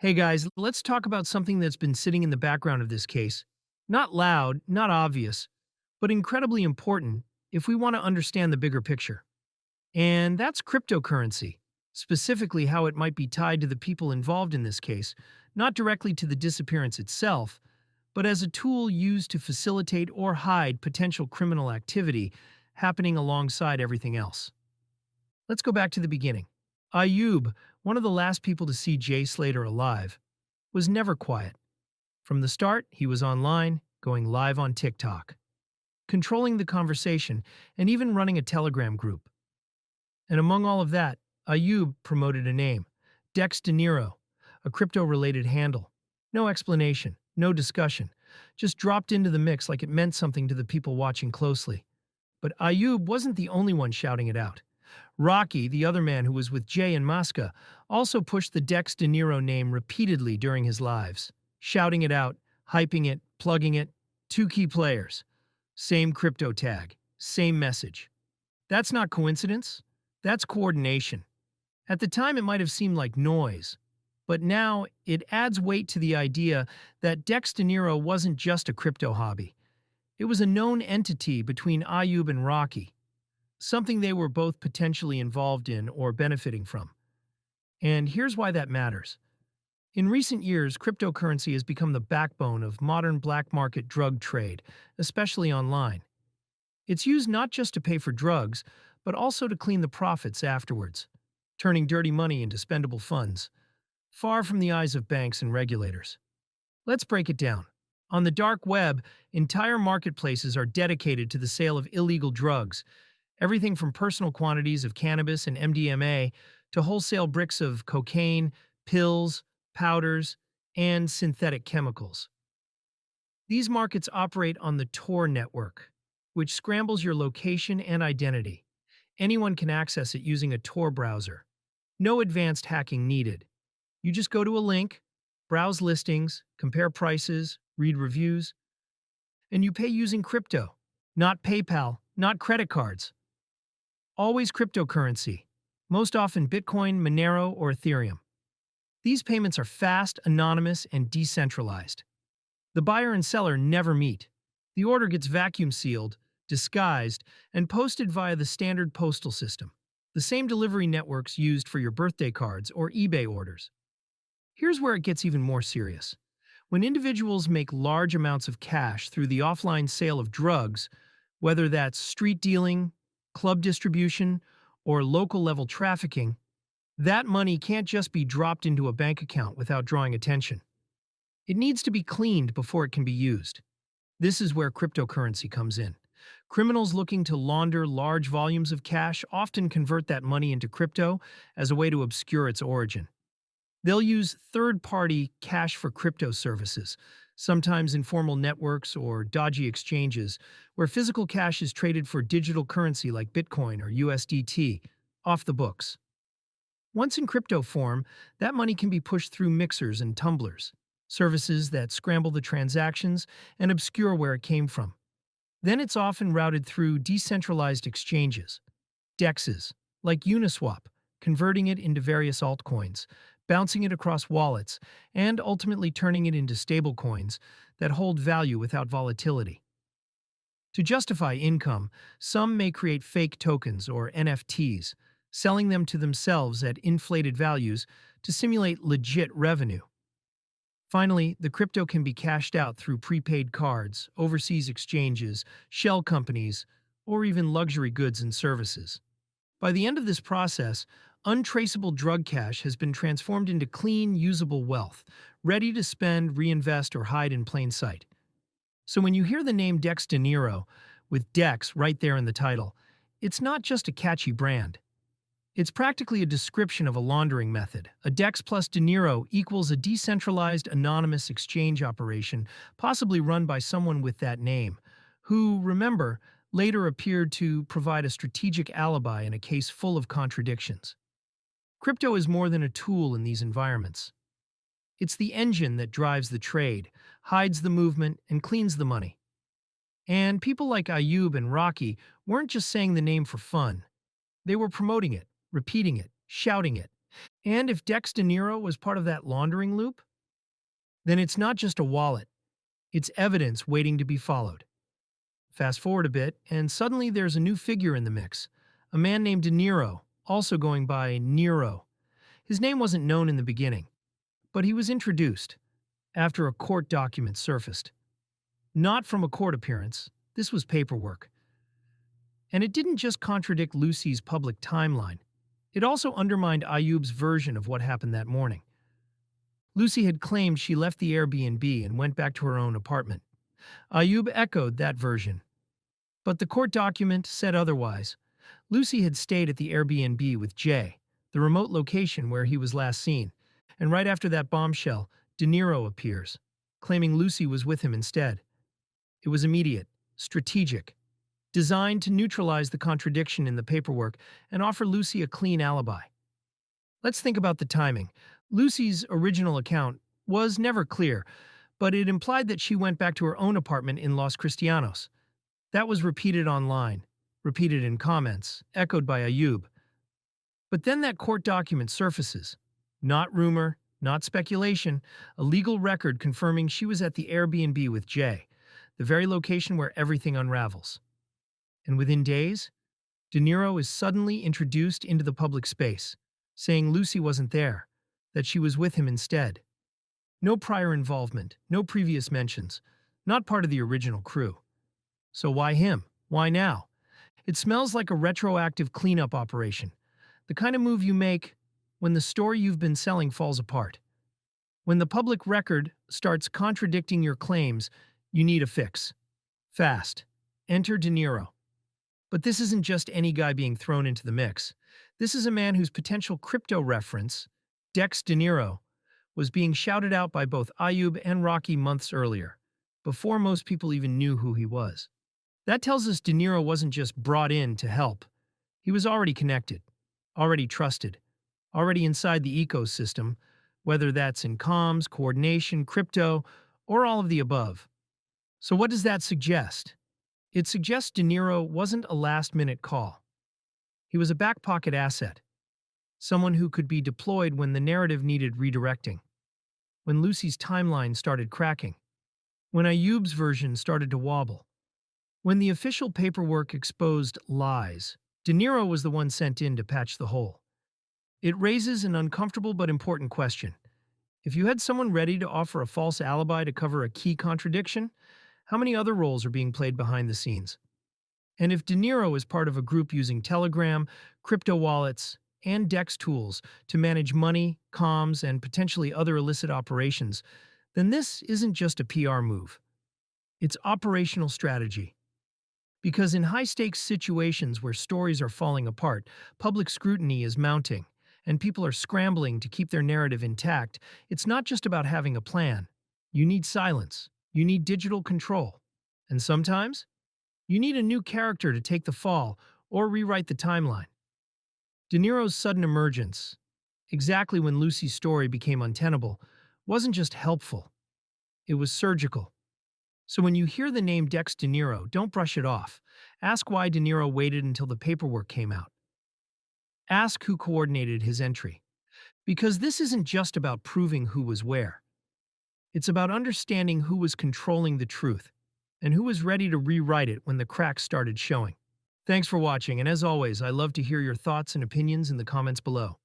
Hey guys, let's talk about something that's been sitting in the background of this case. Not loud, not obvious, but incredibly important if we want to understand the bigger picture. And that's cryptocurrency, specifically how it might be tied to the people involved in this case, not directly to the disappearance itself, but as a tool used to facilitate or hide potential criminal activity happening alongside everything else. Let's go back to the beginning. Ayub, one of the last people to see Jay Slater alive, was never quiet. From the start, he was online, going live on TikTok, controlling the conversation, and even running a Telegram group. And among all of that, Ayub promoted a name, DexDeniro, a crypto-related handle. No explanation, no discussion, just dropped into the mix like it meant something to the people watching closely. But Ayub wasn't the only one shouting it out. Rocky, the other man who was with Jay and Masca, also pushed the DexDeniro name repeatedly during his lives, shouting it out, hyping it, plugging it. Two key players. Same crypto tag, same message. That's not coincidence. That's coordination. At the time, it might have seemed like noise, but now it adds weight to the idea that DexDeniro wasn't just a crypto hobby. It was a known entity between Ayub and Rocky, something they were both potentially involved in or benefiting from. And here's why that matters. In recent years, cryptocurrency has become the backbone of modern black market drug trade, especially online. It's used not just to pay for drugs, but also to clean the profits afterwards, turning dirty money into spendable funds, far from the eyes of banks and regulators. Let's break it down. On the dark web, entire marketplaces are dedicated to the sale of illegal drugs, everything from personal quantities of cannabis and MDMA to wholesale bricks of cocaine, pills, powders, and synthetic chemicals. These markets operate on the Tor network, which scrambles your location and identity. Anyone can access it using a Tor browser. No advanced hacking needed. You just go to a link, browse listings, compare prices, read reviews, and you pay using crypto, not PayPal, not credit cards. Always cryptocurrency, most often Bitcoin, Monero, or Ethereum. These payments are fast, anonymous, and decentralized. The buyer and seller never meet. The order gets vacuum sealed, disguised, and posted via the standard postal system, the same delivery networks used for your birthday cards or eBay orders. Here's where it gets even more serious. When individuals make large amounts of cash through the offline sale of drugs, whether that's street dealing, club distribution, or local-level trafficking, that money can't just be dropped into a bank account without drawing attention. It needs to be cleaned before it can be used. This is where cryptocurrency comes in. Criminals looking to launder large volumes of cash often convert that money into crypto as a way to obscure its origin. They'll use third-party cash for crypto services, sometimes informal networks or dodgy exchanges, where physical cash is traded for digital currency like Bitcoin or USDT, off the books. Once in crypto form, that money can be pushed through mixers and tumblers, services that scramble the transactions and obscure where it came from. Then it's often routed through decentralized exchanges, DEXs, like Uniswap, converting it into various altcoins, bouncing it across wallets, and ultimately turning it into stablecoins that hold value without volatility. To justify income, some may create fake tokens or NFTs, selling them to themselves at inflated values to simulate legit revenue. Finally, the crypto can be cashed out through prepaid cards, overseas exchanges, shell companies, or even luxury goods and services. By the end of this process, untraceable drug cash has been transformed into clean, usable wealth, ready to spend, reinvest, or hide in plain sight. So when you hear the name DexDeniro, with Dex right there in the title, it's not just a catchy brand. It's practically a description of a laundering method. A Dex plus Deniro equals a decentralized, anonymous exchange operation, possibly run by someone with that name, who, remember, later appeared to provide a strategic alibi in a case full of contradictions. Crypto is more than a tool in these environments. It's the engine that drives the trade, hides the movement, and cleans the money. And people like Ayub and Rocky weren't just saying the name for fun. They were promoting it, repeating it, shouting it, And if DexDeniro was part of that laundering loop, then it's not just a wallet, it's evidence waiting to be followed. Fast forward a bit, and suddenly there's a new figure in the mix, a man named Deniro, also going by Niro. His name wasn't known in the beginning, but he was introduced after a court document surfaced. Not from a court appearance, this was paperwork. And it didn't just contradict Lucy's public timeline, it also undermined Ayub's version of what happened that morning. Lucy had claimed she left the Airbnb and went back to her own apartment. Ayub echoed that version. But the court document said otherwise. Lucy had stayed at the Airbnb with Jay, the remote location where he was last seen, and right after that bombshell, Deniro appears, claiming Lucy was with him instead. It was immediate, strategic, designed to neutralize the contradiction in the paperwork and offer Lucy a clean alibi. Let's think about the timing. Lucy's original account was never clear, but it implied that she went back to her own apartment in Los Cristianos. That was repeated online, repeated in comments, echoed by Ayub. But then that court document surfaces. Not rumor, not speculation, a legal record confirming she was at the Airbnb with Jay, the very location where everything unravels. And within days, Deniro is suddenly introduced into the public space, saying Lucy wasn't there, that she was with him instead. No prior involvement, no previous mentions, not part of the original crew. So why him? Why now? It smells like a retroactive cleanup operation, the kind of move you make when the story you've been selling falls apart. When the public record starts contradicting your claims, you need a fix. Fast. Enter Deniro. But this isn't just any guy being thrown into the mix. This is a man whose potential crypto reference, DexDeniro, was being shouted out by both Ayub and Rocky months earlier, before most people even knew who he was. That tells us Deniro wasn't just brought in to help. He was already connected, already trusted, already inside the ecosystem, whether that's in comms, coordination, crypto, or all of the above. So what does that suggest? It suggests Deniro wasn't a last-minute call. He was a back-pocket asset, someone who could be deployed when the narrative needed redirecting, when Lucy's timeline started cracking, when Ayub's version started to wobble. When the official paperwork exposed lies, Deniro was the one sent in to patch the hole. It raises an uncomfortable but important question. If you had someone ready to offer a false alibi to cover a key contradiction, how many other roles are being played behind the scenes? And if Deniro is part of a group using Telegram, crypto wallets, and DEX tools to manage money, comms, and potentially other illicit operations, then this isn't just a PR move. It's operational strategy. Because in high-stakes situations where stories are falling apart, public scrutiny is mounting, and people are scrambling to keep their narrative intact, it's not just about having a plan. You need silence. You need digital control. And sometimes, you need a new character to take the fall or rewrite the timeline. Deniro's sudden emergence, exactly when Lucy's story became untenable, wasn't just helpful. It was surgical. So when you hear the name DexDeniro, don't brush it off. Ask why Deniro waited until the paperwork came out. Ask who coordinated his entry. Because this isn't just about proving who was where. It's about understanding who was controlling the truth and who was ready to rewrite it when the cracks started showing. Thanks for watching, and as always, I love to hear your thoughts and opinions in the comments below.